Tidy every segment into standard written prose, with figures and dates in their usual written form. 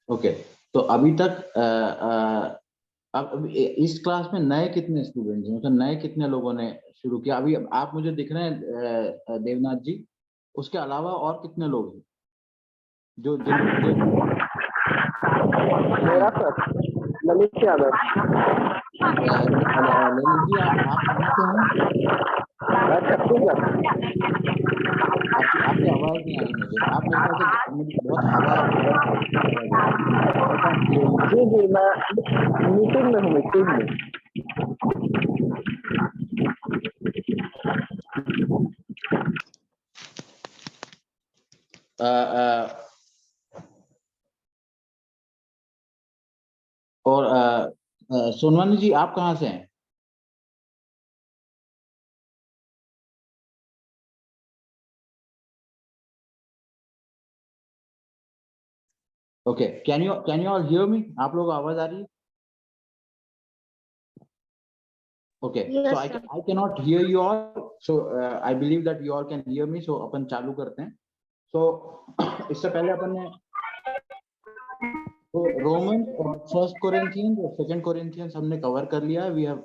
Okay, तो अभी तक अब इस क्लास में नए कितने स्टूडेंट्स हैं, मतलब नए कितने लोगों ने शुरू किया? अभी आप मुझे दिख रहे हैं देवनाथ जी, उसके अलावा और कितने लोग हैं जो जो मेरा सर ललित यादव। ललित जी, आप कहाँ से हैं? छत्तीसगढ़। आपकी आवाज नहीं आ रही मुझे। आप मेरे ख्याल से मुझे बहुत हवा बहुत आवाज आ रही है। I can't hear you. जी जी, मैं मीटिंग में हूँ, मीटिंग में। और सोनवानी जी, आप कहाँ से हैं? Okay, can you all hear me? आप लोग आवाज आ रही है? Okay, so I cannot hear you all, so I believe that you all can hear me, so अपन चालू करते हैं। सो इससे पहले अपन ने तो रोमन और फर्स्ट कोरिंथियंस और सेकंड कोरिंथियंस हमने कवर कर लिया है। We have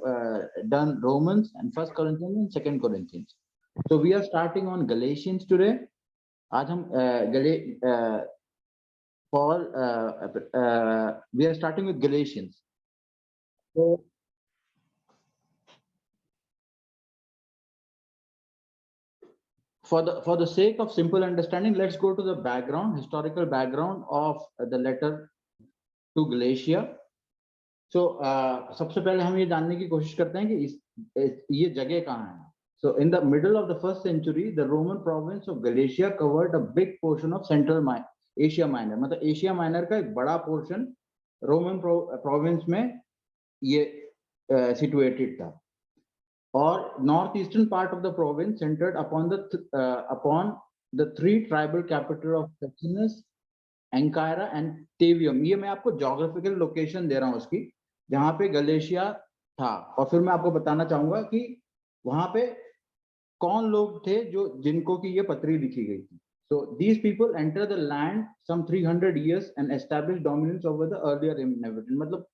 done Romans and first Corinthians and second Corinthians. So we are starting on Galatians today. आज हम Paul, we are starting with Galatians. So, for the sake of simple understanding, let's go to the background, historical background of the letter to Galatia. So, सबसे पहले हम ये जानने की कोशिश करते हैं कि ये जगह कहाँ है. So, in the middle of the first century, the Roman province of Galatia covered a big portion of Central Asia Minor. मतलब एशिया माइनर का एक बड़ा पोर्शन रोमन प्रोविंस में ये situated था. Or northeastern part of the province centered upon the three tribal capital of Pechinus, Ankara and Tavium. ये मैं आपको geographical location दे रहा हूँ उसकी, जहाँ पे गलेशिया था, और फिर मैं आपको बताना चाहूंगा कि वहां पे कौन लोग थे जो जिनको की ये पत्री लिखी गई थी. So these people entered the land some 300 years and established dominance over the earlier inhabitants. मतलब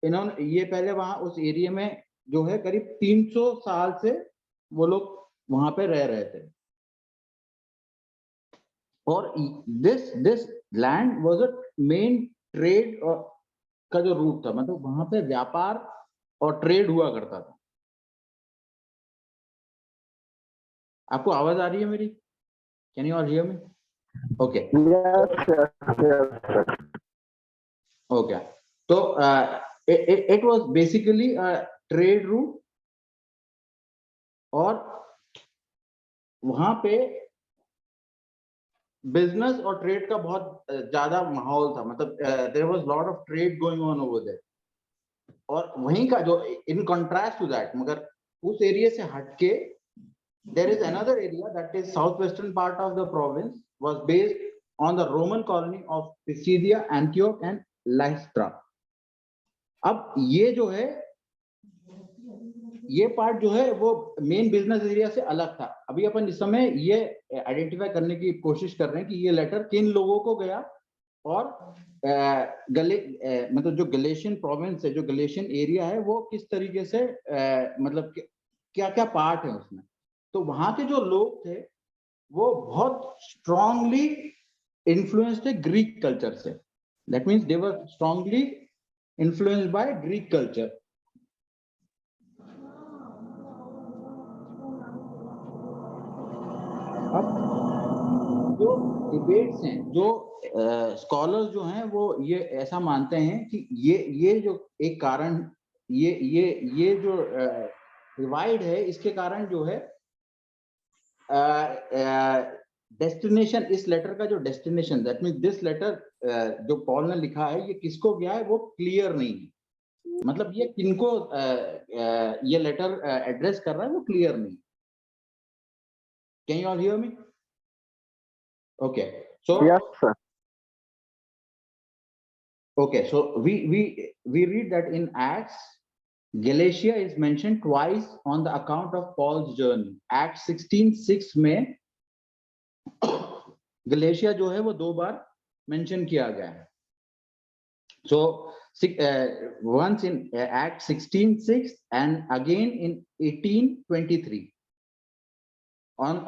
इन्होंने ये पहले वहां उस एरिया में जो है करीब 300 साल से वो लोग वहां पे रह रहे थे. और this land was a main trade का जो रूट था, मतलब वहां पे व्यापार और ट्रेड हुआ करता था. आपको आवाज आ रही है मेरी? Can you all hear me? Okay okay, तो it was basically a trade route, और वहां पे बिजनेस और ट्रेड का बहुत ज्यादा माहौल था. मतलब there was lot of trade going on over there. और वहीं का जो इन कंट्रास्ट टू दैट, मगर उस एरिया से हटके there is another area that is south western part of the province was based on the Roman colony of Pisidia, Antioch and Lystra. अब ये जो है, ये पार्ट जो है वो मेन बिजनेस एरिया से अलग था. अभी अपन इस समय ये आइडेंटिफाई करने की कोशिश कर रहे हैं कि ये लेटर किन लोगों को गया, और मतलब जो गलेशियन प्रोविंस है, जो गलेशियन एरिया है, वो किस तरीके से मतलब क्या क्या पार्ट है उसमें. तो वहां के जो लोग थे वो बहुत स्ट्रांगली इन्फ्लुएंस्ड थे ग्रीक कल्चर से. That means they were strongly influenced by Greek culture. अब जो डिबेट्स हैं, जो स्कॉलर्स जो हैं, वो ये ऐसा मानते हैं कि ये जो एक कारण, ये जो डिवाइड है, इसके कारण जो है डेस्टिनेशन, इस लेटर का जो destination, that means this letter जो पॉल ने लिखा है, ये किसको गया है वो क्लियर नहीं है. मतलब ये किनको ये लेटर एड्रेस कर रहा है वो क्लियर नहीं. Can you all hear me? Okay, so yes sir. okay, so we read that in Acts, Galatia is mentioned twice on the account of Paul's journey. Acts 16:6 में गलेशिया जो है वो 2 बार मेंशन किया गया है. So once in Act 16:6 and again in 18:23 on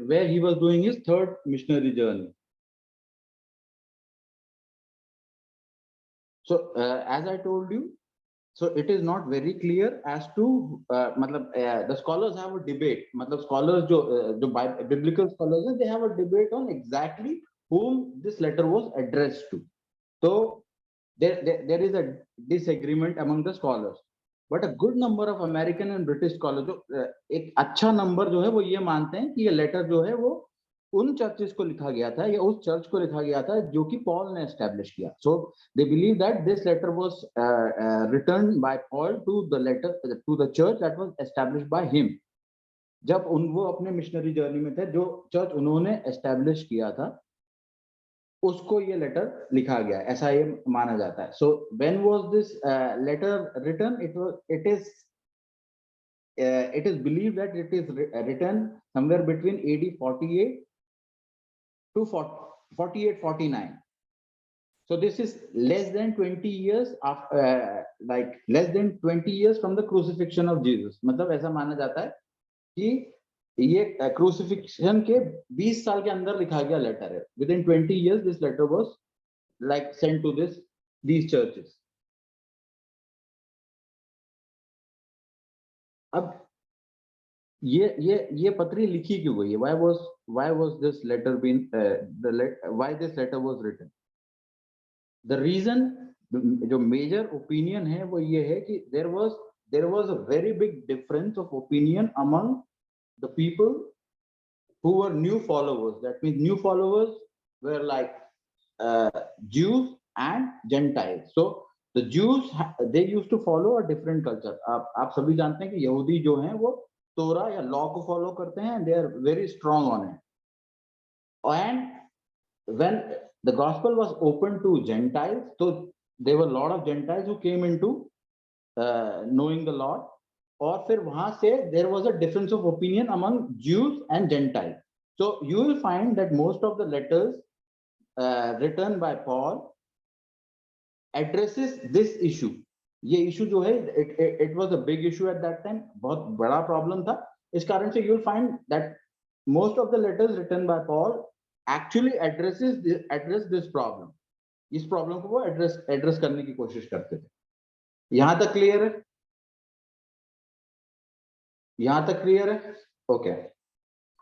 where he was doing his third missionary journey. So as I told you, so it is not very clear as to the scholars have a debate. Scholars जो biblical scholars हैं, they have a debate on exactly whom this letter was addressed to. So there is a disagreement among the scholars, but a good number of American and British scholars जो एक अच्छा number जो है वो ये मानते हैं कि ये लेटर जो है वो उन चर्चेस को लिखा गया था या उस चर्च को लिखा गया था जो कि पॉल ने एस्टैब्लिश किया. So they believe that this letter was written by Paul to the church that was established by him. जब वो अपने मिशनरी जर्नी में थे, जो चर्च उन्होंने एस्टैब्लिश किया था उसको ये लेटर लिखा गया, ऐसा ये माना जाता है. So when was this letter written? It is believed that it is written somewhere between AD 48 to 48-49. So this is less than 20 years after, less than 20 years from the crucifixion of Jesus. मतलब ऐसा माना जाता है कि ये crucifixion के 20 साल के अंदर लिखा गया लेटर है. Within 20 years this letter was sent to these churches. अब ये पत्री लिखी क्यों गई है? Why was this letter why this letter was written? The reason, जो major opinion है वो ये है कि there was a very big difference of opinion among the people who were new followers. That means new followers were like Jews and Gentiles. So the Jews, they used to follow a different culture. आप सभी जानते हैं कि यहूदी जो हैं वो तोरा या लॉ को फॉलो करते हैं, they are very strong on it. And when the gospel was open to Gentiles, so there were a lot of Gentiles who came into knowing the Lord. और फिर वहां से there was a difference of opinion among Jews and Gentiles. So you will find that most of the letters written by Paul addresses this issue. ये issue जो है, it was a big issue at that time, बहुत बड़ा problem था. इस कारण से you will find that most of the letters written by Paul actually address this problem. इस problem को वो address करने की कोशिश करते थे. यहाँ तक clear है? यहाँ तक clear है? Okay.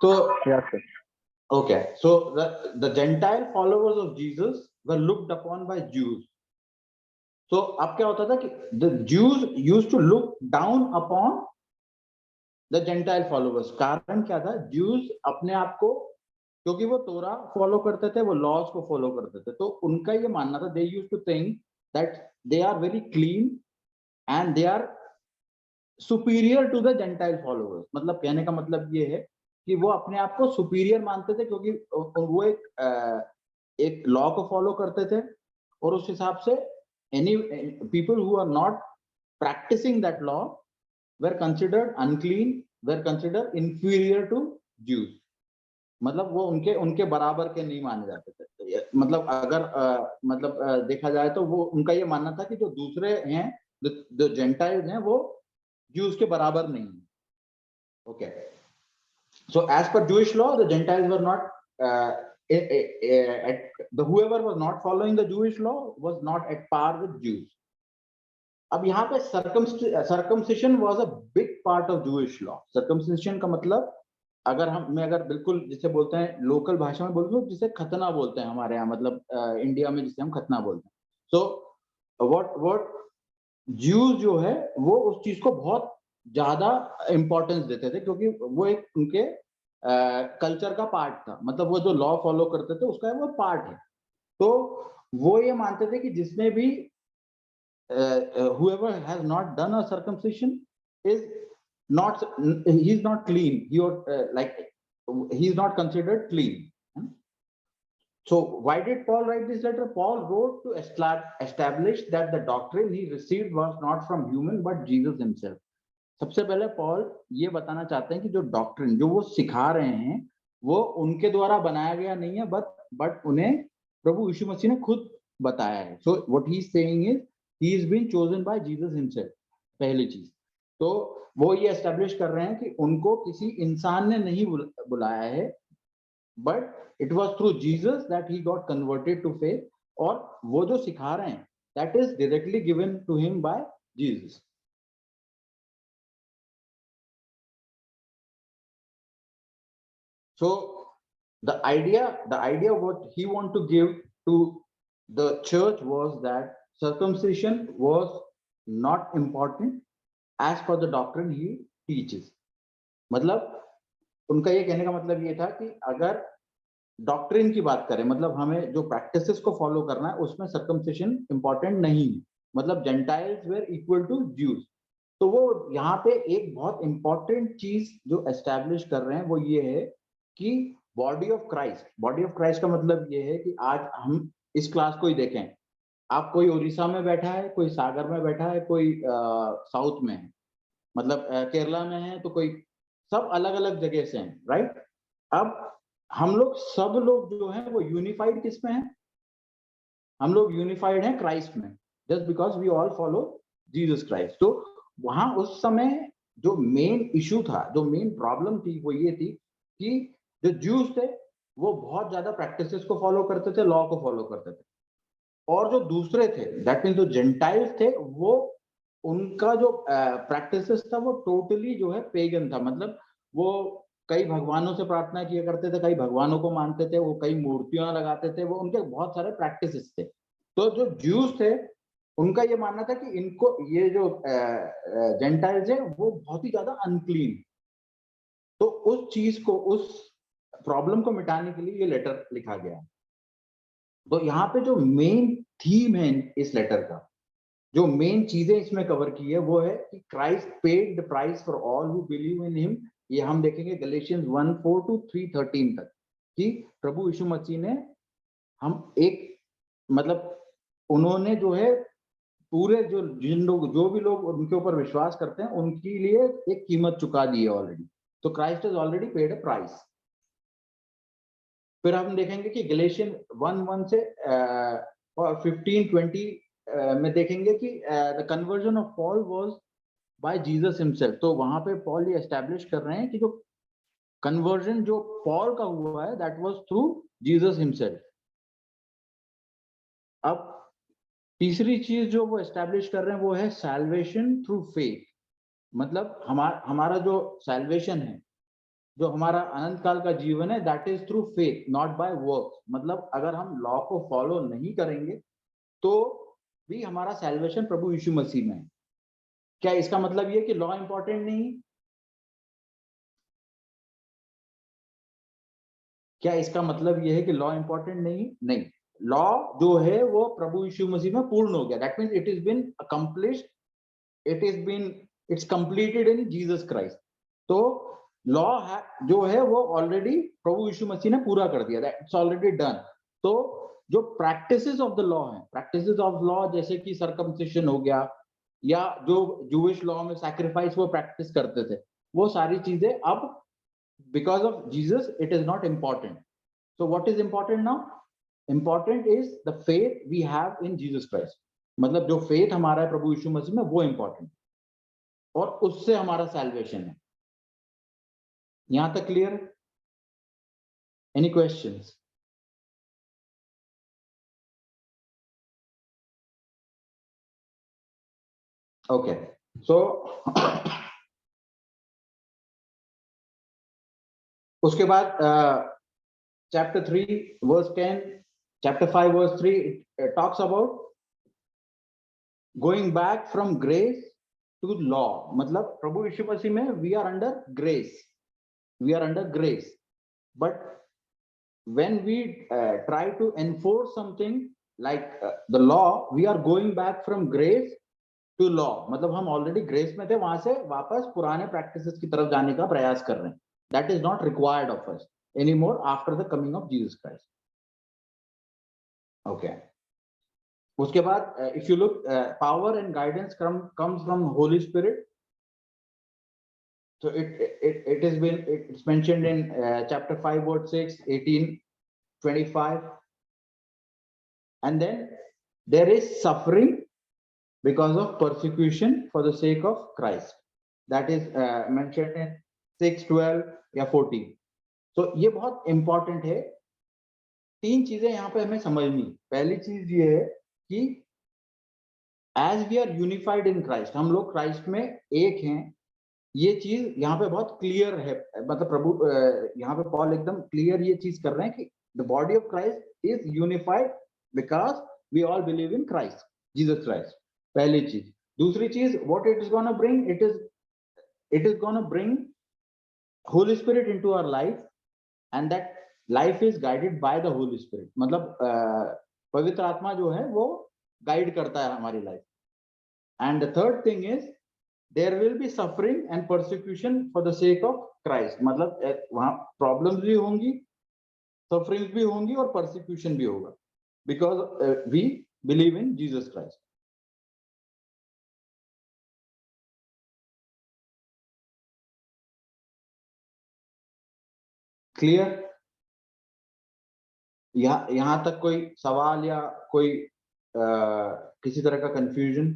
So Yes, sir. okay. So the Gentile followers of Jesus were looked upon by Jews. So अब क्या होता था कि the Jews used to look down upon the Gentile followers. कारण क्या था? Jews अपने आप को, क्योंकि वो तोरा फॉलो करते थे, वो लॉज को फॉलो करते थे, तो उनका ये मानना था, they used to think that they are very clean and they are superior to the Gentile followers. मतलब कहने का मतलब ये है कि वो अपने आप को सुपीरियर मानते थे क्योंकि वो एक लॉ को फॉलो करते थे और उस हिसाब से any people who are not practicing that law were considered unclean, were considered inferior to Jews. मतलब वो उनके बराबर के नहीं माने जाते थे. मतलब अगर देखा जाए तो वो उनका ये मानना था कि जो दूसरे हैं, जो जेंटाइल्स हैं, वो Jews के बराबर नहीं है. Okay. So as per Jewish law, the Gentiles were not whoever was not following the Jewish law was not at par with Jews. अब यहाँ पे circumcision was a big part of Jewish law. Circumcision का मतलब अगर बिल्कुल जिसे बोलते हैं लोकल भाषा में बोलते हैं, जिसे खतना बोलते हैं हमारे यहाँ, मतलब इंडिया में जिसे हम खतना बोलते हैं. So what Jews जो है वो उस चीज को बहुत ज्यादा इंपॉर्टेंस देते थे क्योंकि वो एक उनके कल्चर का पार्ट था. मतलब वो जो लॉ फॉलो करते थे उसका वो पार्ट है. तो वो ये मानते थे कि जिसने भी whoever has not done a circumcision is not, he is not clean, he is not considered clean. So why did Paul write this letter? Paul wrote to establish that the doctrine he received was not from human but Jesus himself. सबसे पहले Paul ये बताना चाहते हैं कि जो doctrine जो वो सिखा रहे हैं वो उनके द्वारा बनाया गया नहीं है, बट उन्हें प्रभु यीशु मसीह ने खुद बताया है. So what he is saying is he is being chosen by Jesus himself. पहली चीज तो वो ये एस्टेब्लिश कर रहे हैं कि उनको किसी इंसान ने नहीं बुलाया है, but it was through Jesus that he got converted to faith. और वो जो सिखा रहे हैं that is directly given to him by Jesus. So the idea what he want to give to the church was that circumcision was not important as per the doctrine he teaches. मतलब उनका ये कहने का मतलब ये था कि अगर डॉक्ट्रिन की बात करें, मतलब हमें जो प्रैक्टिसेस को फॉलो करना है उसमें सर्कमसिशन इंपॉर्टेंट नहीं, मतलब gentiles were equal to Jews. तो वो यहाँ पे एक बहुत इंपॉर्टेंट चीज जो एस्टैब्लिश कर रहे हैं वो ये है कि बॉडी ऑफ क्राइस्ट का मतलब ये है कि आज हम इस क्लास को ही देखें, आप कोई उड़ीसा में बैठा है, कोई सागर में बैठा है, कोई साउथ में है, मतलब केरला में है, तो कोई सब अलग अलग जगह से हैं, राइट. अब हम लोग सब लोग जो हैं वो यूनिफाइड किस में है? हम लोग यूनिफाइड हैं क्राइस्ट में, just because we all follow Jesus Christ. तो वहां उस समय जो मेन इशू था, जो मेन प्रॉब्लम थी वो ये थी कि जो ज्यूज थे वो बहुत ज्यादा प्रैक्टिसेस को फॉलो करते थे, लॉ को फॉलो करते थे, और जो दूसरे थे दैट मीन जो जेंटाइल्स थे वो उनका जो प्रैक्टिसेस था वो टोटली जो है पेगन था. मतलब वो कई भगवानों से प्रार्थना किया करते थे, कई भगवानों को मानते थे, वो कई मूर्तियां लगाते थे, वो उनके बहुत सारे प्रैक्टिसेस थे. तो जो ज्यूज थे उनका ये मानना था कि इनको ये जो जेंटाइल्स है वो बहुत ही ज्यादा अनक्लीन. तो उस चीज को, उस प्रॉब्लम को मिटाने के लिए ये लेटर लिखा गया. तो यहाँ पे जो मेन थीम है इस लेटर का, जो मेन चीजें इसमें कवर की है वो है कि Christ paid the price for all who believe in him. ये हम देखेंगे गैलेशियंस 1:4 to 3:13 तक कि प्रभु यीशु मसीह ने हम एक मतलब उन्होंने जो है पूरे जिन लोग, जो भी लोग उनके ऊपर विश्वास करते हैं उनके लिए एक कीमत चुका दी है ऑलरेडी. तो Christ has already paid a price. फिर हम देखेंगे कि गैलेशियन 1:1 से और 15:20 में देखेंगे कि the conversion of Paul was by Jesus himself. तो वहां पे पॉल ये एस्टैब्लिश कर रहे हैं कि जो कन्वर्जन जो पॉल का हुआ है that was through Jesus himself. अब तीसरी चीज जो वो एस्टैब्लिश कर रहे हैं वो है सैल्वेशन थ्रू फेथ. मतलब हमारा जो सैल्वेशन है, जो हमारा अनंत काल का जीवन है, that is through faith not by work. मतलब अगर हम लॉ को फॉलो नहीं करेंगे तो भी हमारा सैल्वेशन प्रभु यीशु मसीह में है. क्या इसका मतलब ये कि लॉ इंपॉर्टेंट नहीं? क्या इसका मतलब ये है कि लॉ इंपॉर्टेंट नहीं. लॉ जो है वो प्रभु यीशु मसीह में पूर्ण हो गया. That means it is been accomplished, it's completed in Jesus Christ. तो लॉ जो है वो ऑलरेडी प्रभु यीशु मसीह ने पूरा कर दिया, दैट्स ऑलरेडी डन. तो जो प्रैक्टिसेस ऑफ द लॉ है, प्रैक्टिसेस ऑफ लॉ जैसे कि सर्कमसिशन हो गया, या जो जूविश लॉ में सैक्रिफाइस वो प्रैक्टिस करते थे, वो सारी चीजें अब because of Jesus it is not important. So what is important now? Important is the faith we have in Jesus Christ. मतलब जो faith हमारा है प्रभु यीशु मसीह में वो important, और उससे हमारा salvation है. यहां तक clear? Any questions? Okay, so उसके बाद chapter 3 verse 10, chapter 5 verse 3 it talks about going back from grace to law. मतलब प्रभु यीशु मसीह में we are under grace, but when we try to enforce something like the law, we are going back from grace to law. मतलब हम already grace में थे, वहां से वापस पुराने प्रैक्टिसेस की तरफ जाने का प्रयास कर रहे हैं. That is not required of us anymore after the coming of Jesus Christ. Okay, उसके बाद if you look, power and guidance comes from Holi spirit. So it's mentioned in chapter 5 verse 6, 18, 25, and then there is suffering because of persecution for the sake of Christ. That is mentioned in 6, 12 या 14. So ये बहुत important है. 3 चीजें यहाँ पे हमें समझनी. पहली चीज ये है कि as we are unified in Christ, हम लोग Christ में एक हैं. ये चीज यहाँ पे बहुत क्लियर है. मतलब प्रभु यहाँ पे पॉल एकदम क्लियर ये चीज कर रहे हैं कि the body of Christ is unified because we all believe in Christ, Jesus Christ. पहली चीज. दूसरी चीज, what it is gonna bring, it is gonna bring Holy Spirit into our life, and that life is guided by the Holy Spirit. मतलब पवित्र आत्मा जो है वो गाइड करता है हमारी life. And the third thing is there will be suffering and persecution for the sake of Christ. मतलब वहाँ problems भी होंगी, sufferings भी होंगी और persecution भी होगा, because we believe in Jesus Christ. Clear? यहाँ तक कोई सवाल या कोई किसी तरह का कंफ्यूजन?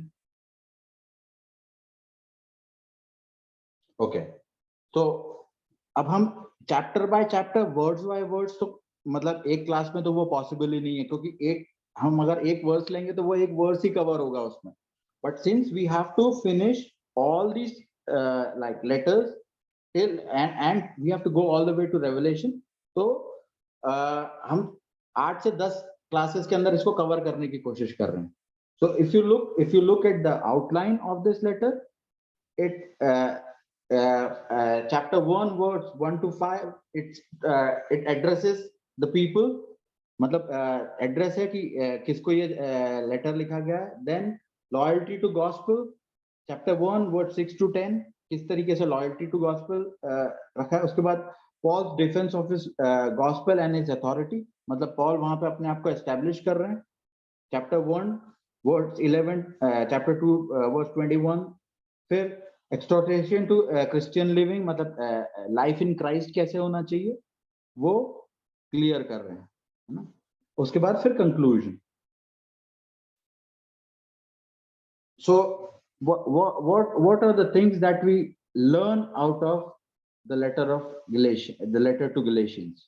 ओके, तो अब हम chapter by chapter, words by words, तो मतलब एक क्लास में तो वो पॉसिबल ही नहीं है, क्योंकि हम अगर एक वर्स लेंगे तो वो एक वर्स ही कवर होगा उसमें. But since we have to finish all these like letters till and we have to go all the way to Revelation, तो हम 8 से 10 क्लासेस के अंदर इसको कवर करने की कोशिश कर रहे हैं. So if you look at the outline of this letter, it chapter 1 verse 1 to 5, it addresses the people. मतलब एड्रेस है कि किसको ये लेटर लिखा गया है. Then loyalty to gospel, chapter 1 verse 6 to 10, किस तरीके से लॉयल्टी टू गॉस्पेल रखा है. उसके बाद Paul's defence of his gospel and his authority, मतलब पॉल वहां पे अपने आप को एस्टैब्लिश कर रहे हैं. Chapter 1 verse 11, chapter 2 verse 21. फिर एक्सटोर्टेशन टू क्रिश्चियन लिविंग, मतलब लाइफ इन क्राइस्ट कैसे होना चाहिए वो क्लियर कर रहे हैं, है ना. उसके बाद फिर conclusion. So what are the things that we learn out of the letter of Galatians, the letter to Galatians?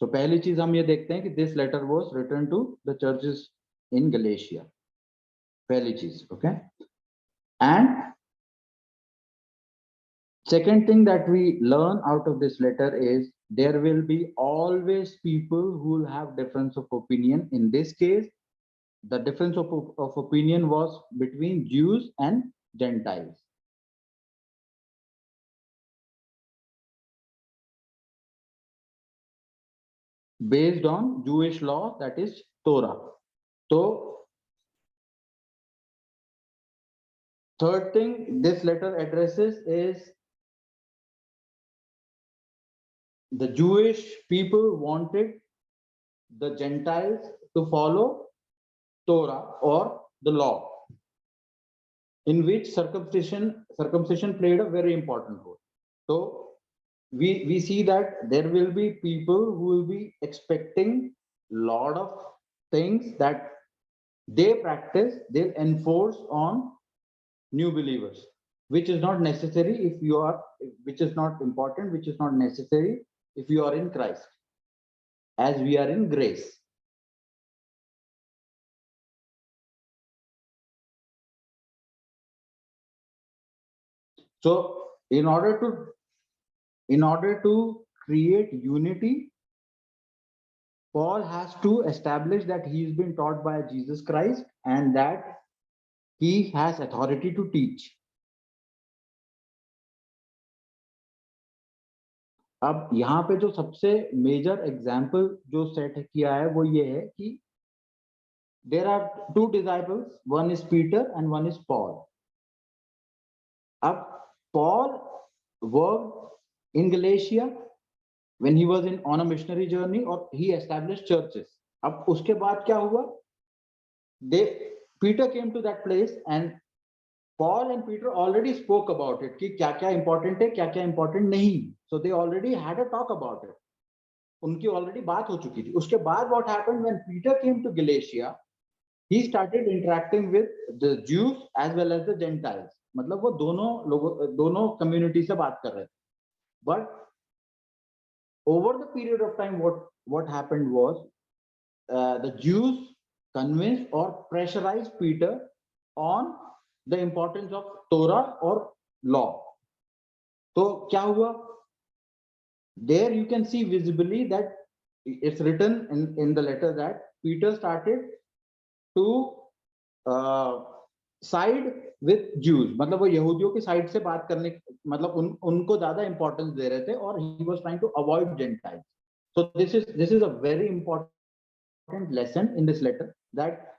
So पहली चीज हम ये देखते हैं कि this letter was written to the churches in Galatia. पहली चीज, okay. And second thing that we learn out of this letter is there will be always people who will have difference of opinion. In this case, the difference of opinion was between Jews and Gentiles. Based on Jewish law, that is Torah. So third thing this letter addresses is the Jewish people wanted the Gentiles to follow Torah or the law, in which circumcision played a very important role. So we see that there will be people who will be expecting lot of things that they practice, they enforce on new believers, which is not necessary if you are, which is not important, which is not necessary if you are in Christ, as we are in grace. So in order to create unity, Paul has to establish that he's been taught by Jesus Christ and that he has authority to teach. अब यहाँ पे जो सबसे major example जो set किया है वो ये है कि there are two disciples, one is Peter and one is Paul. अब Paul worked in Galatia when he was on a missionary journey, or he established churches. अब उसके बाद क्या हुआ? Peter came to that place and Paul and Peter already spoke about it कि क्या क्या important है, क्या क्या important नहीं. So they already had a talk about it. उनकी ऑलरेडी बात हो चुकी थी. उसके बाद what happened when Peter came to Galatia, he started interacting with the Jews as well as the Gentiles. मतलब वो दोनों community से बात कर रहे थे. But over the period of time, what happened was the Jews convinced or pressurized Peter on the importance of Torah or law. तो क्या हुआ? There you can see visibly that it's written in the letter that Peter started to side with Jews. मतलब वो यहूदियों की side से बात करने, मतलब उनको ज्यादा इंपॉर्टेंस दे रहे थे, और he was trying to avoid Gentiles. So this is a very important lesson in this letter, that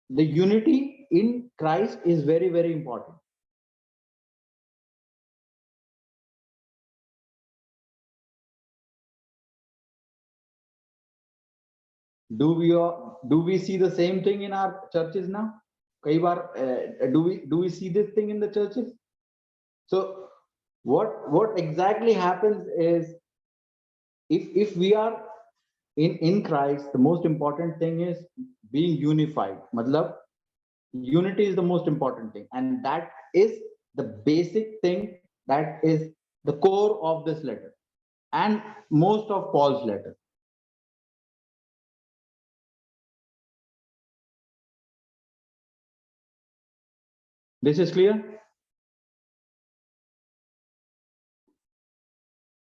the unity in Christ is very, very important. Do we see the same thing in our churches now? कई बार do we see this thing in the churches? So what exactly happens is, if we are in Christ, the most important thing is being unified. मतलब unity is the most important thing, and that is the basic thing, that is the core of this letter and most of Paul's letter. This is clear?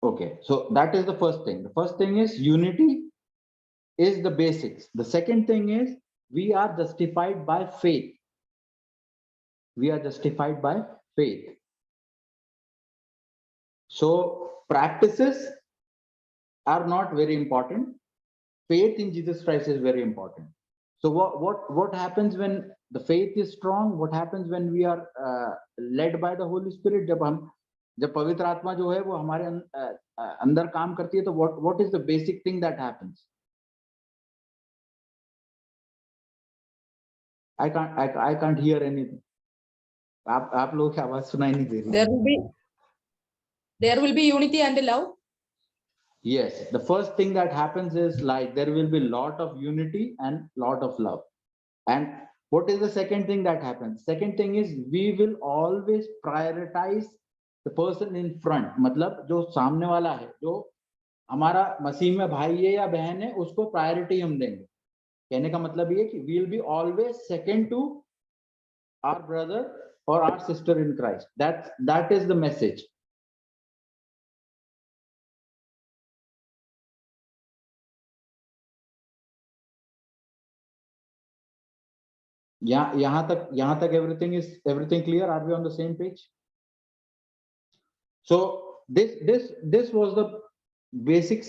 Okay, so that is the first thing. The first thing is unity is the basics. The second thing is we are justified by faith. We are justified by faith. So practices are not very important. Faith in Jesus Christ is very important. So what happens when the faith is strong? What happens when we are led by the Holy Spirit? जब पवित्र आत्मा जो है वो हमारे अंदर काम करती है, तो what is the basic thing that happens? I can't hear anything. आप लोगों की आवाज सुनाई नहीं दे रही. There will be unity and love. Yes, the first thing that happens is, like, there will be lot of unity and lot of love. And what is the second thing that happens? Second thing is we will always prioritize the person in front. मतलब जो सामने वाला है, जो हमारा मसीह में भाई है या बहन है, उसको प्रायोरिटी हम देंगे. कहने का मतलब ये कि we will be always second to our brother or our sister in Christ. That is the message. यहाँ तक everything clear? Are we on the same page? So this was the basic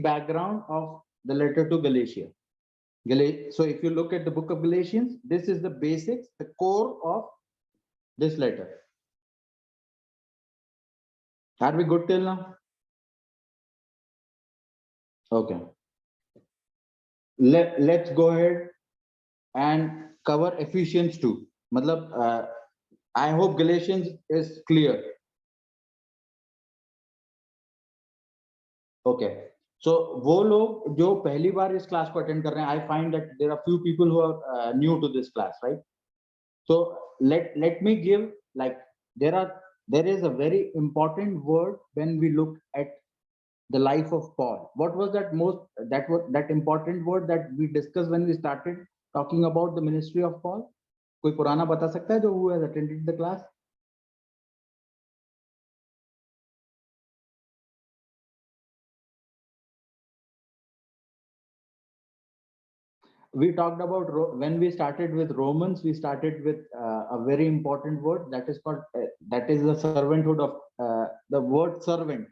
background of the letter to Galatia. So if you look at the book of Galatians, this is the basics, the core of this letter. Are we good till now? Okay. Let's go ahead and cover Ephesians 2. मतलब I hope Galatians is clear. Okay. So वो लोग जो पहली बार इस class को attend कर रहे हैं, I find that there are few people who are new to this class, right? So let me give, like, there is a very important word when we look at the life of Paul. What was that important word that we discussed when we started talking about the ministry of Paul? कोई पुराना बता सकता है जो who has attended the class? We talked about, when we started with Romans, we started with a very important word that is called that is the servanthood of the word servant.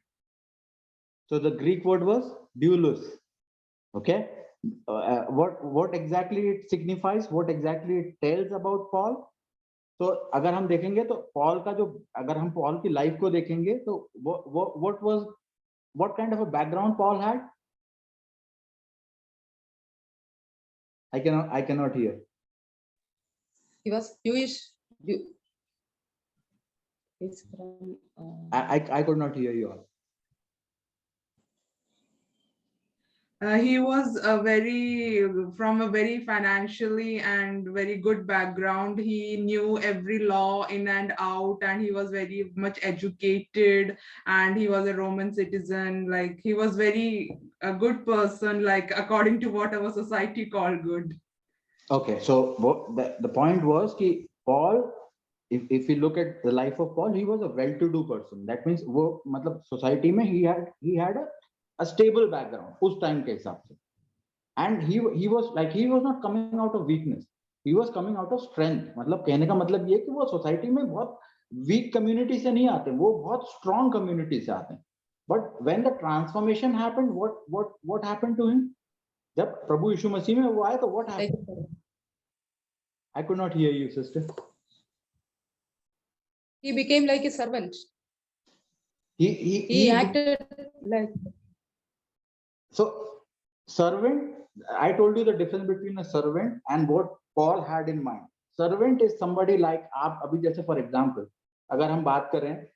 So the Greek word was doulos. Okay, what exactly it signifies, what exactly it tells about Paul? तो अगर हम देखेंगे तो अगर हम Paul की life को देखेंगे तो what kind of a background Paul had? I cannot hear. He was Jewish. It's from, I could not hear you all. He was from a very financially and very good background. He knew every law in and out, and he was very much educated, and he was a Roman citizen. Like, he was very a good person, like according to what our society called good. Okay, so the point was कि Paul, if we look at the life of Paul, he was a well-to-do person. That means वो मतलब society में he had a stable background उस time के हिसाब से, and he was not coming out of weakness, he was coming out of strength. मतलब कहने का मतलब ये कि वो society में बहुत weak community से नहीं आते, वो बहुत strong community से आते हैं. But when the transformation happened, what happened to him? जब प्रभु यीशु मसीह में वो आए तो what happened? I could not hear you, sister. He became like a servant. He acted like. So servant, I told you the difference between a servant and what Paul had in mind. Servant is somebody like आप अभी जैसे for example अगर हम बात करें,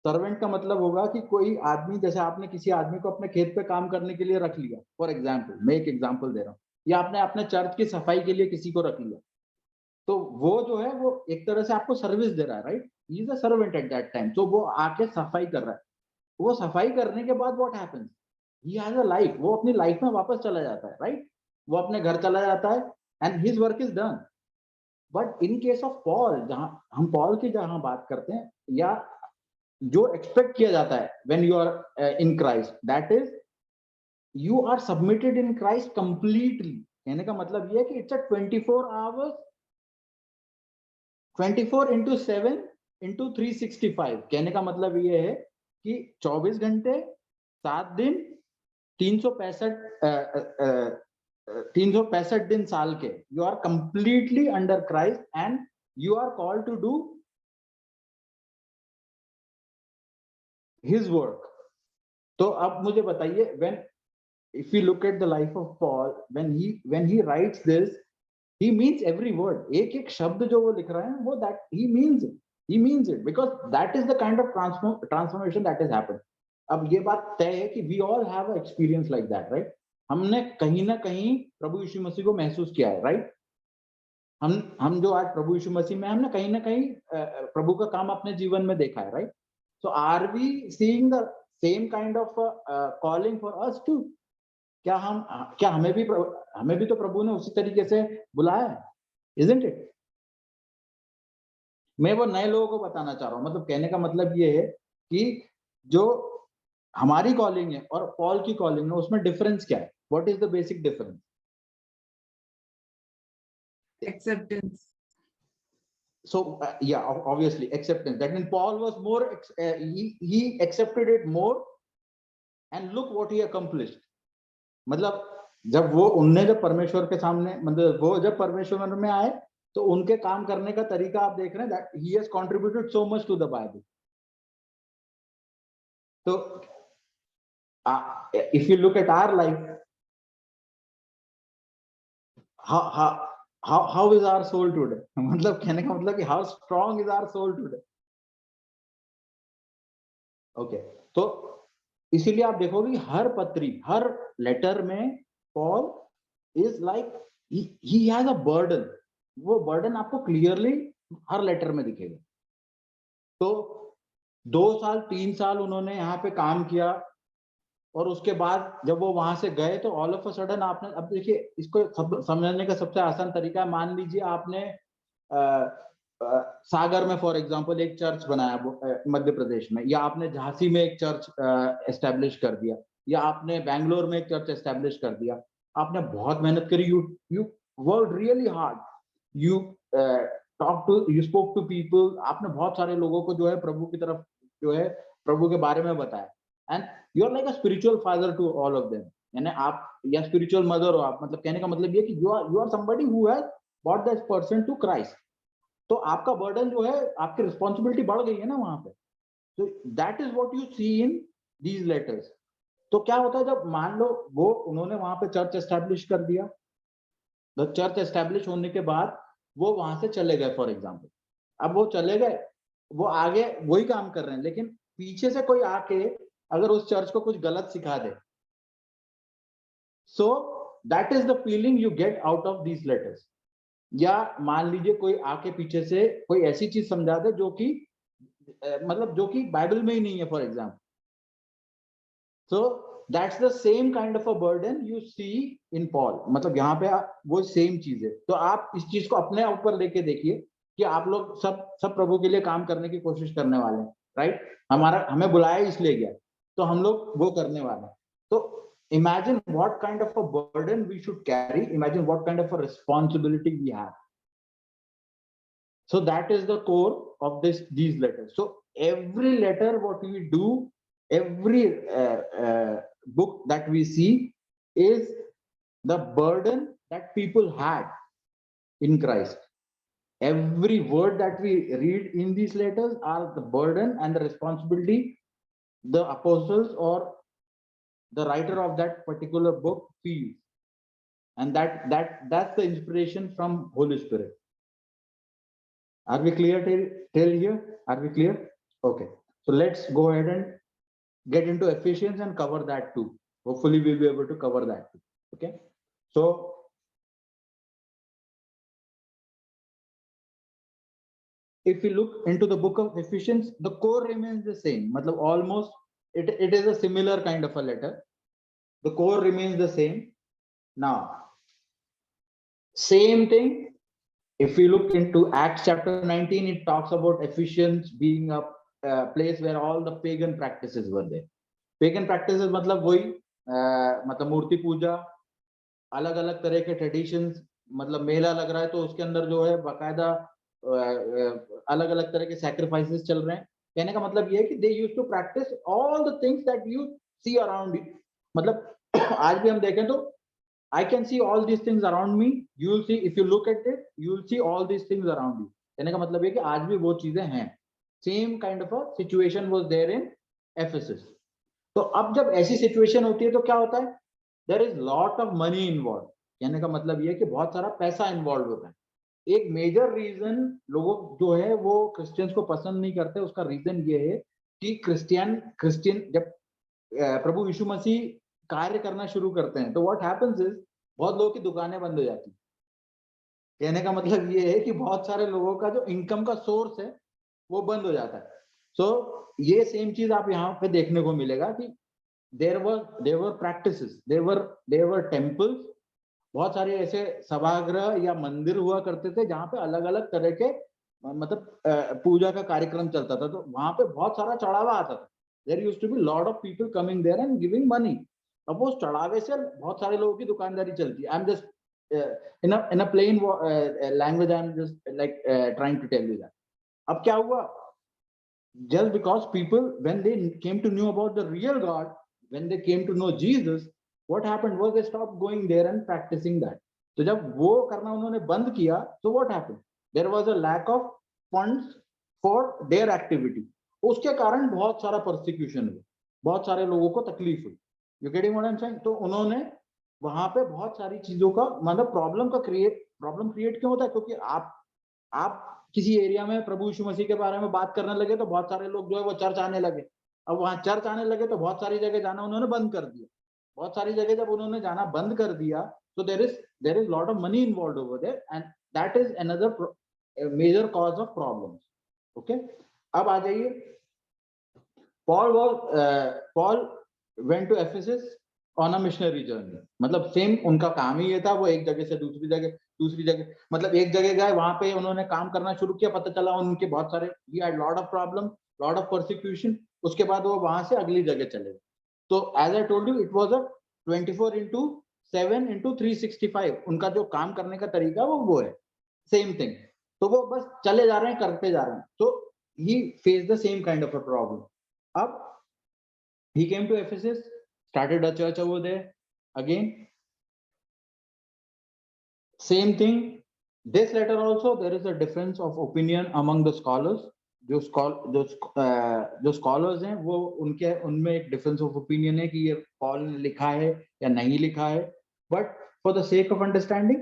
servant का मतलब होगा कि कोई आदमी, जैसे आपने किसी आदमी को अपने खेत पे काम करने के लिए रख लिया, for example, मैं एक example दे रहा हूँ, या आपने अपने चर्च की सफाई के लिए किसी को रख लिया, तो वो जो है वो एक तरह से आपको सर्विस दे रहा है, right? He is a servant at that time. तो वो आके सफाई कर रहा है, वो सफाई करने के बाद what happens? He has a life, वो अपनी लाइफ में वापस चला जाता है, राइट? वो अपने घर चला जाता है and his work is done. But in case of Paul, जहां हम पॉल की जहां बात करते हैं, या जो एक्सपेक्ट किया जाता है when you are in Christ, that is you are submitted in Christ completely. कहने का मतलब ये है कि it's a 24 hours 24 into 7 into 365. कहने का मतलब ये है कि 24 घंटे 7 दिन 365 दिन साल के, you are completely under Christ and you are called to do his work. तो अब मुझे बताइए, when if you look at the life of Paul, when he writes this, he means every word. एक एक शब्द जो वो लिख रहा है वो that he means it because that is the kind of transformation that has happened. अब ये बात तय है कि we all have a experience like that, right? हमने कहीं ना कहीं प्रभु यीशु मसीह को महसूस किया है, right? हम जो आज प्रभु यीशु मसीह में, हमने कहीं ना कहीं प्रभु का काम अपने जीवन में देखा है, right? So are we seeing the same kind of calling for us too? क्या हमें भी तो प्रभु ने उसी तरीके से बुलाया है, isn't it? मैं वो नए लोगों को बताना चाह रहा हूं. मतलब कहने का मतलब ये है कि जो हमारी कॉलिंग है और पॉल की कॉलिंग है, उसमें डिफरेंस क्या है? What is the basic difference? Acceptance. So yeah, obviously acceptance. That means Paul was more he accepted it more, and look what he accomplished. मतलब जब उनने जब परमेश्वर के सामने, मतलब वो जब परमेश्वर में आए, तो उनके काम करने का तरीका आप देख रहे हैं, that he has contributed so much to the Bible. So if you look at our life, how is our soul today? मतलब कहने का मतलब कि how strong is our soul today? Okay, तो इसीलिए आप देखोगे हर पत्री, हर लेटर में Paul is like he has a burden. वो बर्डन आपको क्लियरली हर लेटर में दिखेगा. तो 2 साल 3 साल उन्होंने यहाँ पे काम किया, और उसके बाद जब वो वहां से गए तो ऑल ऑफ अ सडन आपने, अब देखिए इसको समझने का सबसे आसान तरीका, मान लीजिए आपने सागर में फॉर एग्जांपल एक चर्च बनाया मध्य प्रदेश में, या आपने झांसी में एक चर्च एस्टेब्लिश कर दिया, या आपने बैंगलोर में एक चर्च एस्टेब्लिश कर दिया. आपने बहुत मेहनत करी, you worked really hard, you spoke to people, आपने बहुत सारे लोगों को जो है प्रभु की तरफ, जो है प्रभु के बारे में बताया, and you are like a spiritual father to all of them. यानी आप, या स्पिरिचुअल मदर हो आप. मतलब कहने का मतलब ये कि you are somebody who has bought that person to Christ. तो आपका बर्डन जो है, आपकी रिस्पॉन्सिबिलिटी बढ़ गई है ना वहां पे. तो that is what you see in these letters. तो क्या होता है, जब मान लो उन्होंने वहां पे चर्च एस्टैब्लिश कर दिया, तो चर्च एस्टैब्लिश होने के बाद वो वहां से चले गए फॉर एग्जाम्पल. अब वो चले गए, वो आगे वही काम कर रहे हैं, लेकिन पीछे से कोई आके अगर उस चर्च को कुछ गलत सिखा दे, So that is the feeling you get out of these letters. या मान लीजिए कोई आके पीछे से कोई ऐसी चीज समझा दे जो कि मतलब जो कि बाइबल में ही नहीं है, for example. So that's the same kind of a burden you see in Paul. मतलब यहाँ पे वो सेम चीज है. तो आप इस चीज को अपने ऊपर लेके देखिए कि आप लोग सब प्रभु के लिए काम करने की कोशिश करने वाले हैं, राइट? हमें बुलाया इसलिए गया, तो हम लोग वो करने वाले हैं. तो imagine what kind of a burden we should carry. Imagine what kind of a responsibility we have. So that is the core of these letters. So every letter, what we do, every book that we see is the burden that people had in Christ. Every word that we read in these letters are the burden and the responsibility the apostles or the writer of that particular book feels. And that's the inspiration from Holy Spirit. Are we clear till here? Are we clear? Okay. So let's go ahead and get into Ephesians and cover that too. Hopefully we'll be able to cover that too. Okay. So if we look into the book of Ephesians, the core remains the same. Matlab almost it is a similar kind of a letter. The core remains the same. Now, same thing. If we look into Acts chapter 19, it talks about Ephesians being a place where all the pagan practices were there. Pagan practices मतलब वही मतलब मूर्ति पूजा, अलग अलग तरह के traditions, मतलब मेला लग रहा है तो उसके अंदर जो है बाकायदा अलग अलग तरह के सैक्रिफाइसेस चल रहे हैं. कहने का मतलब ये है कि they used to practise all the things that you see around you. मतलब आज भी हम देखें तो I can see all these things around me. You will see, if you look at it, you will see all these things around you. कहने का मतलब है कि आज भी वो चीजें हैं. Same kind of a situation was there in Ephesus. तो अब जब ऐसी situation होती है तो क्या होता है? There is lot of money involved. कहने का मतलब ये है कि बहुत सारा पैसा involved होता है. एक मेजर रीजन लोगों जो है वो क्रिश्चियंस को पसंद नहीं करते, उसका रीजन ये है कि क्रिश्चियन जब प्रभु यीशु मसीह कार्य करना शुरू करते हैं तो व्हाट हैपेंस इज बहुत लोगों की दुकानें बंद हो जाती हैं. कहने का मतलब ये है कि बहुत सारे लोगों का जो इनकम का सोर्स है वो बंद हो जाता है. सो ये सेम चीज आप यहाँ पे देखने को मिलेगा कि there were practices, there were temples, बहुत सारे ऐसे सभागृह या मंदिर हुआ करते थे जहाँ पे अलग अलग तरह के मतलब पूजा का कार्यक्रम चलता था. तो वहां पे बहुत सारा चढ़ावा आता था. There used to be lot of people coming there and giving money. अब वो चढ़ावे से बहुत सारे लोगों की दुकानदारी चलती है. I am just in a plain language, I am just like trying to tell you that. अब क्या हुआ? Just because people, when they came to know about the real God, when they came to know Jesus, what happened was they stopped going there and practicing that. तो जब वो करना उन्होंने बंद किया, so what happened? There was a lack of funds for their activity. उसके कारण बहुत सारा persecution हुआ, बहुत सारे लोगों को तकलीफ हुई. You getting what I'm saying? तो उन्होंने वहां पे बहुत सारी चीजों का मतलब प्रॉब्लम क्रिएट क्यों होता है? क्योंकि आप किसी एरिया में प्रभु यीशु मसीह के बारे में बात करने लगे तो बहुत सारे लोग जो है वो चर्च आने लगे. अब वहां चर्च आने लगे तो बहुत सारी जगह जाना उन्होंने बंद कर दिया. बहुत सारी जगह जब उन्होंने जाना बंद कर दिया तो there is lot of money involved over there and that is another major cause of problems. Okay, अब आ जाइए. Paul went to Ephesus on a missionary journey. मतलब सेम उनका काम ही ये था, वो एक जगह से दूसरी जगह मतलब एक जगह गए, वहां पे उन्होंने काम करना शुरू किया, पता चला उनके बहुत सारे he had lot of problem, lot of persecution. उसके बाद वो वहां से अगली जगह चले गए. तो as I told you, it was a 24/7/365. उनका जो काम करने का तरीका वो है सेम थिंग. तो वो बस चले जा रहे हैं, करते जा रहे हैं. तो he faced the same kind of a problem. अब he came to Ephesus, started a church over there. Again, same thing. This letter also, there is a difference of opinion among the scholars. जो scholars हैं वो उनमें एक difference of opinion है कि ये Paul ने लिखा है या नहीं लिखा है. But for the sake of understanding,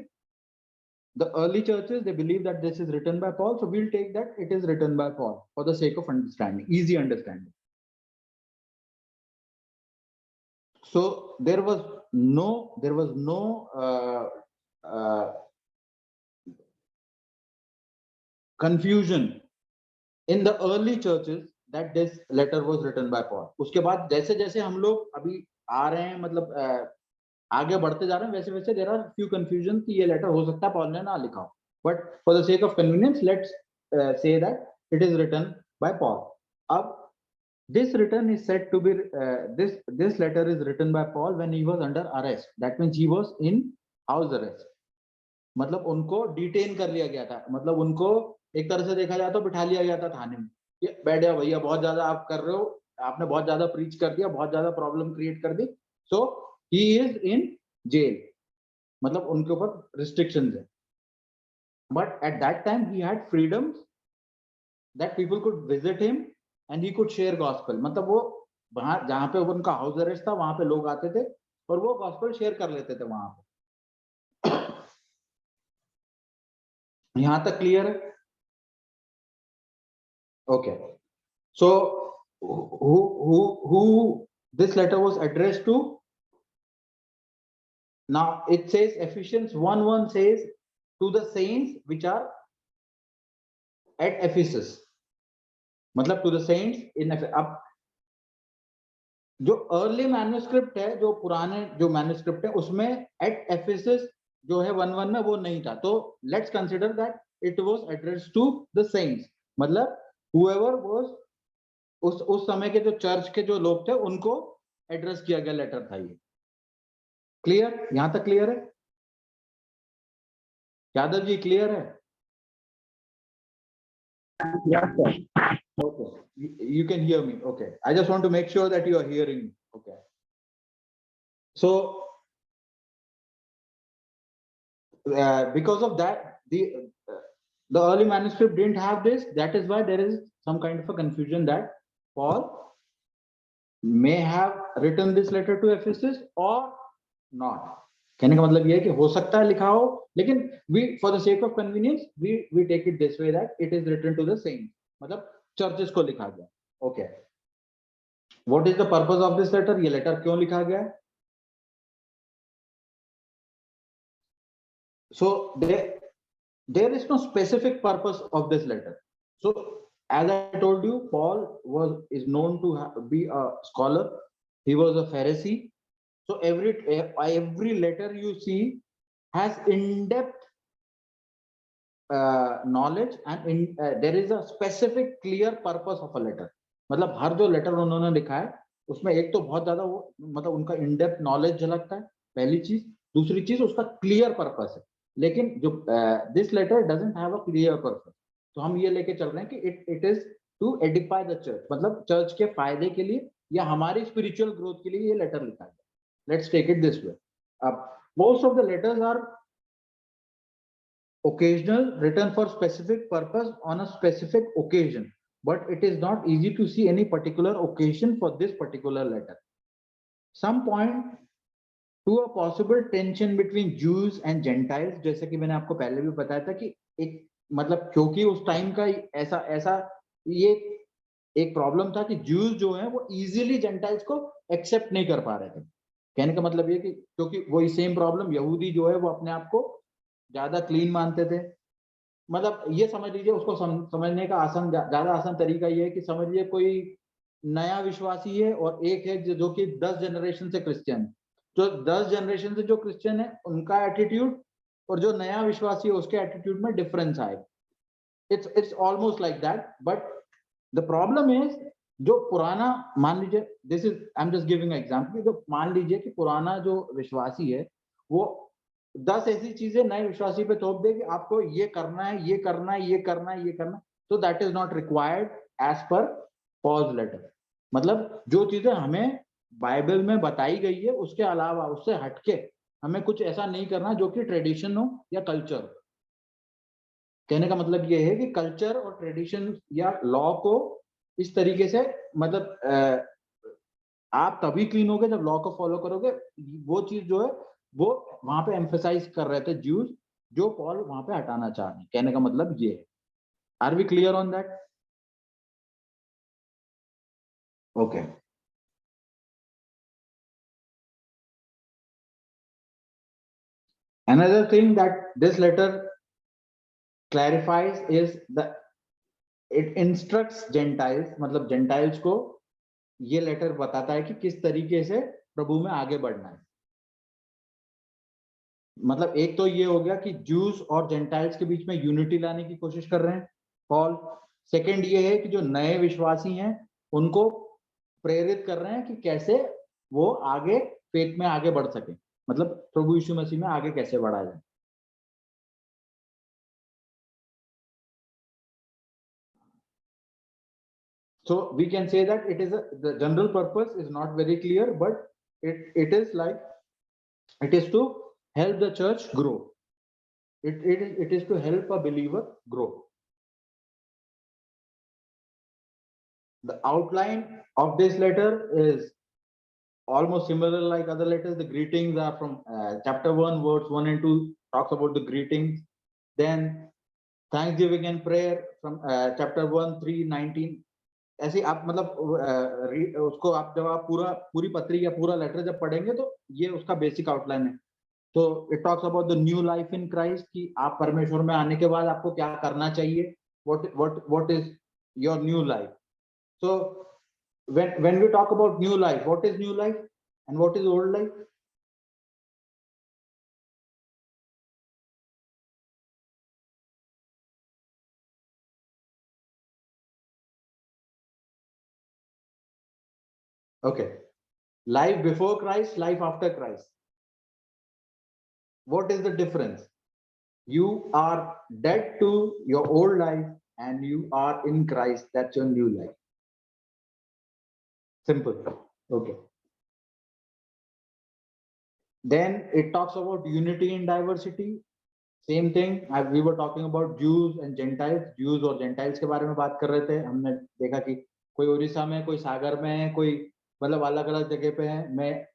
the early churches, they believe that this is written by Paul, so we'll take that it is written by Paul for the sake of understanding, easy understanding. So there was no confusion in the early churches that this letter was written by Paul. उसके बाद जैसे जैसे हम लोग अभी आ रहे हैं, मतलब आगे बढ़ते जा रहे हैं, वैसे वैसे there are few confusion कि ये letter हो सकता है पॉल ने ना लिखा हो, but for the sake of convenience let's say that it is written by Paul. अब this written is said to be this letter is written by Paul when he was under arrest. That means he was in house arrest. मतलब उनको detain कर लिया गया था, मतलब उनको एक तरह से देखा जाए तो बिठा लिया गया था थाने में, ये बैठ जाओ भैया, बहुत ज्यादा आप कर रहे हो, आपने बहुत ज्यादा प्रीच कर दिया, बहुत ज्यादा प्रॉब्लम क्रिएट कर दी, सो ही इज इन जेल, मतलब उनके ऊपर रिस्ट्रिक्शंस है. But at that time he had freedom that people could visit him and he could share gospel. मतलब वो वहां जहां पे उनका हाउस अरेस्ट था वहां पे लोग आते थे और वो गॉस्पेल शेयर कर लेते थे वहां पे. यहां तक क्लियर है? Okay, so who this letter was addressed to? Now it says Ephesians 1:1 says to the saints which are at Ephesus, मतलब to the saints in अब जो अर्ली मैन्युस्क्रिप्ट है, जो पुराने जो मैन्युस्क्रिप्ट है उसमें at Ephesus जो है 1:1 में वो नहीं था, तो let's consider that it was addressed to the saints, मतलब whoever was उस समय के जो चर्च के जो लोग थे उनको एड्रेस किया गया लेटर था ये. क्लियर? यहां तक क्लियर है? यादव जी क्लियर है? Yes, sir. Okay, you can hear me. Okay, I just want to make sure that you are hearing me. Okay, so because of that the early manuscript didn't have this. That is why there is some kind of a confusion that Paul may have written this letter to Ephesus or not. कहने का मतलब ये है कि हो सकता है लिखा हो, लेकिन we for the sake of convenience we take it this way that it is written to the saints, मतलब churches को लिखा गया. Okay, what is the purpose of this letter? ये letter क्यों लिखा गया? So there is no specific purpose of this letter. So as I told you, Paul is known to be a scholar. He was a Pharisee. So every letter you see has in-depth knowledge and there is a specific clear purpose of a letter. मतलब हर जो letter उन्होंने लिखा है उसमें एक तो बहुत ज्यादा वो मतलब उनका in-depth knowledge झलकता है, पहली चीज. दूसरी चीज उसका क्लियर पर्पस है. लेकिन जो this letter doesn't have a clear purpose, तो हम ये लेके चल रहे हैं कि it is to edify the church, मतलब चर्च के फायदे के लिए या हमारी स्पिरिचुअल ग्रोथ के लिए ये लेटर लिखा है. Let's take it this way. अब most of the letters are occasional, written for specific purpose on a specific occasion, but it is not easy to see any particular occasion for this particular letter. Some point to a possible tension between Jews and Gentiles, जैसे कि मैंने आपको पहले भी बताया था कि एक मतलब क्योंकि उस टाइम का ऐसा ये एक प्रॉब्लम था कि ज्यूज जो हैं वो इजीली जेंटाइल्स को एक्सेप्ट नहीं कर पा रहे थे. कहने का मतलब ये कि क्योंकि वही सेम प्रॉब्लम यहूदी जो है वो अपने आप को ज्यादा क्लीन मानते थे. मतलब ये समझ लीजिए, उसको समझने का ज्यादा आसान तरीका ये है कि समझिए कोई नया विश्वासी है और एक है जो कि 10 जनरेशन से क्रिश्चियन. जो 10 जनरेशन से जो क्रिश्चियन है उनका एटीट्यूड और जो नया विश्वासी है उसके एटीट्यूड में डिफरेंस आएगा. It's almost like that. But the problem is जो पुराना, मान लीजिए this is I am just giving example, जो मान लीजिए कि पुराना जो विश्वासी है वो 10 ऐसी चीजें नए विश्वासी पे थोप दे कि आपको ये करना है, ये करना है, ये करना है, ये करना है. तो that is not required as per Paul's letter. मतलब जो चीजें हमें बाइबल में बताई गई है उसके अलावा उससे हटके हमें कुछ ऐसा नहीं करना जो कि ट्रेडिशन हो या कल्चर. कहने का मतलब ये है कि कल्चर और ट्रेडिशन या लॉ को इस तरीके से मतलब आप तभी क्लीन होगे जब लॉ को फॉलो करोगे. वो चीज जो है वो वहां पे एम्फेसाइज कर रहे थे ज्यूज, जो पॉल वहां पे हटाना चाह रहे हैं. कहने का मतलब ये है. Are we clear on that? Okay. Another thing that this letter clarifies is that it instructs Gentiles, मतलब Gentiles को ये लेटर बताता है कि किस तरीके से प्रभु में आगे बढ़ना है. मतलब एक तो ये हो गया कि ज्यूज और जेंटाइल्स के बीच में यूनिटी लाने की कोशिश कर रहे हैं पॉल. सेकंड ये है कि जो नए विश्वासी हैं उनको प्रेरित कर रहे हैं कि कैसे वो आगे फेथ में आगे बढ़ सके, मतलब प्रभु यीशु मसीह में आगे कैसे बढ़ा जाए. So we can say that it is the general purpose is not very clear, but it is like it is to help the church grow. It is to help a believer grow. The outline of this letter is almost similar like other letters. The greetings are from chapter 1, verse 1 and 2 talks about the greetings. Then thanksgiving and prayer from chapter 1, 3, 19. ऐसे आप मतलब उसको आप जब आप पूरी पत्री या पूरा लेटर जब पढ़ेंगे तो ये उसका बेसिक आउटलाइन है. तो it talks about the new life in Christ, कि आप परमेश्वर में आने के बाद आपको क्या करना चाहिए, what is your new life. So when we talk about new life, what is new life and what is old life? Okay, life before Christ, life after Christ. What is the difference? You are dead to your old life and you are in Christ. That's your new life. Simple. Okay. Then it talks about unity in diversity. Same thing. We were talking about Jews and Gentiles. Jews और Gentiles के बारे में बात कर रहे थे. हमने देखा कि कोई उड़ीसा में, कोई सागर में है, कोई मतलब अलग अलग जगह पे है, मैं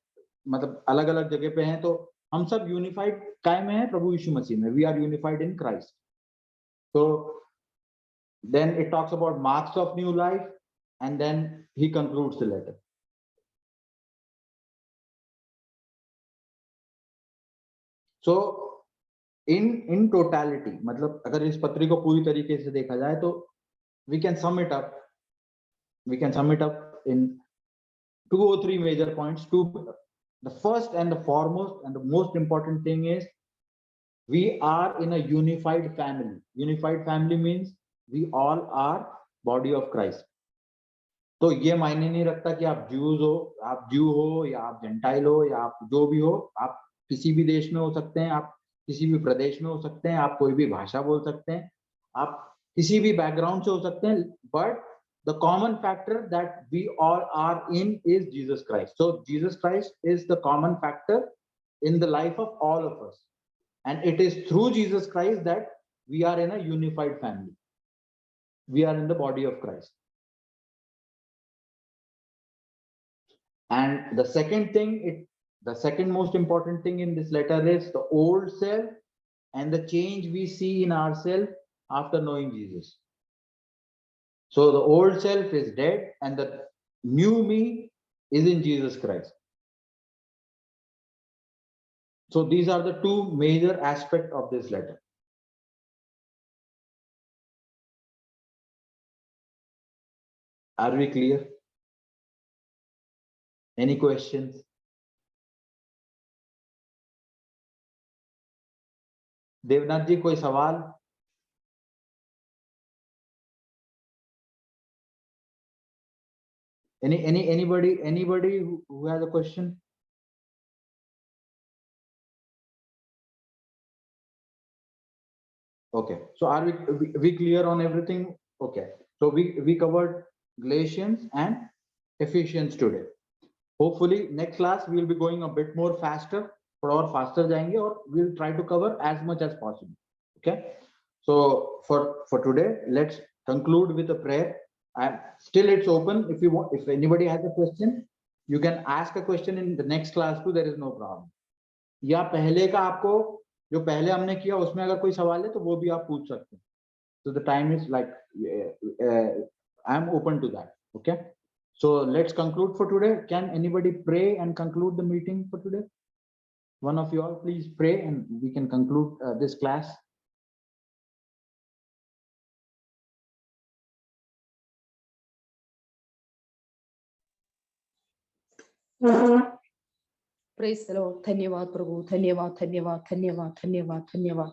मतलब अलग अलग जगह पे हैं, तो हम सब यूनिफाइड काय में है? प्रभु यीशु मसीह में. We are unified in Christ. So then it talks about marks of new life and then he concludes the letter. So in totality, मतलब अगर इस पत्री को पूरी तरीके से देखा जाए तो we can sum it up in 2 or 3 major points. The first and the foremost and the most important thing is we are in a unified family. Unified family means we all are body of Christ. तो ये मायने नहीं रखता कि आप Jews हो, आप ज्यू हो या आप जेंटाइल हो या आप जो भी हो, आप किसी भी देश में हो सकते हैं, आप किसी भी प्रदेश में हो सकते हैं, आप कोई भी भाषा बोल सकते हैं, आप किसी भी बैकग्राउंड से हो सकते हैं, but the common factor that we all are in is Jesus Christ. So Jesus Christ is the common factor in the life of all of us. And it is through Jesus Christ that we are in a unified family. We are in the body of Christ. And the second thing, the second most important thing in this letter is the old self and the change we see in ourselves after knowing Jesus. So the old self is dead and the new me is in Jesus Christ. So these are the two major aspects of this letter. Are we clear? Any questions? Devnath ji कोई सवाल? Anybody who has a question? Okay, so are we clear on everything? Okay, so we covered Galatians and Ephesians today. Hopefully next class we will be going a bit more faster, थोड़ा और faster जाएंगे और we'll try to cover as much as possible. Okay, so for today let's conclude with a prayer. And still it's open. If you want, if anybody has a question, you can ask a question in the next class too. There is no problem. या पहले का आपको जो पहले हमने किया उसमें अगर कोई सवाल है तो वो भी आप पूछ सकते हैं. So the time is like I'm open to that. Okay, so let's conclude for today. Can anybody pray and conclude the meeting for today? one of you all please pray and we can conclude this class. Praise the Lord. धन्यवाद प्रभु, धन्यवाद धन्यवाद धन्यवाद धन्यवाद धन्यवाद